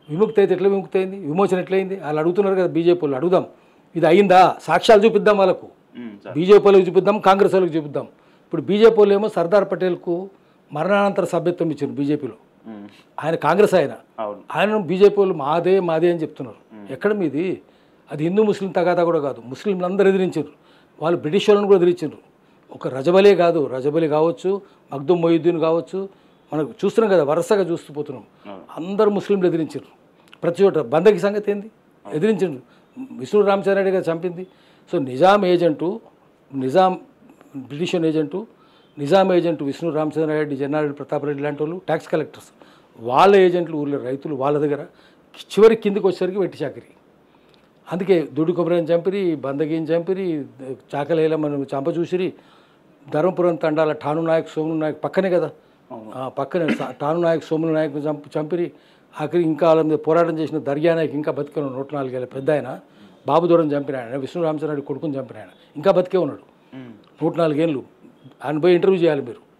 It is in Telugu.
విముక్తి అయితే ఎట్లా విముక్తి అయింది, విమోచన ఎట్లయింది? వాళ్ళు అడుగుతున్నారు కదా బీజేపీ వాళ్ళు, అడుగుదాం ఇది అయిందా, సాక్ష్యాలు చూపిద్దాం వాళ్ళకు. బీజేపీ వాళ్ళకి చూపిద్దాం, కాంగ్రెస్ వాళ్ళకి చూపిద్దాం. ఇప్పుడు బీజేపీ వాళ్ళు ఏమో సర్దార్ పటేల్కు మరణానంతర సభ్యత్వం ఇచ్చారు బీజేపీలో. ఆయన కాంగ్రెస్ ఆయన బీజేపీ వాళ్ళు మాదే మాదే అని చెప్తున్నారు. ఎక్కడ మీది? అది హిందూ ముస్లిం తగాదా కూడా కాదు, ముస్లింలు అందరూ ఎదిరించారు, వాళ్ళు బ్రిటిష్ వాళ్ళని కూడా ఎదిరించారు. ఒక రజబలే కాదు, రజబలి కావచ్చు, మగ్దుమ్ మొయిద్దీన్ కావచ్చు, మనకు చూస్తున్నాం కదా, వరుసగా చూస్తూ పోతున్నాం. అందరూ ముస్లింలు ఎదిరించారు ప్రతి చోట. బందకి సంగతి ఏంది? ఎదిరించారు. విష్ణు రామచంద్రారెడ్డి గారు చంపింది. So Nizam agent, British agent, Nizam agent Vishnu Ramachandra Reddy, Janna Reddy Pratapa Reddy లాంటి వాళ్ళు ట్యాక్స్ కలెక్టర్స్, వాళ్ళ ఏజెంట్లు, ఊళ్ళో రైతులు, వాళ్ళ దగ్గర చివరికి కిందికి వచ్చేసరికి వెట్టి చాకరీ. అందుకే దుడ్డు కొబ్బరిని చంపిరి, బందగిని చంపిరి, చాకలేల మనం చంప చూసిరి. ధర్మపురం తండాల ఠాను నాయక్, సోములు నాయక్ పక్కనే కదా, పక్కనే ఠాను నాయక్, సోములు నాయక్ చంపిరి. ఆఖరి ఇంకా వాళ్ళ మీద పోరాటం చేసిన దర్గా నాయక్ ఇంకా బతికే ఉన్నాడు. 104 ఏళ్ళ పెద్ద ఆయన బాబు దూరం చంపిన ఆయన, విష్ణు రామచంద్రారెడ్డి కొడుకుని చంపిన ఆయన ఇంకా బతికే ఉన్నాడు. 104 ఏళ్ళు. ఆయన పోయి ఇంటర్వ్యూ చేయాలి మీరు.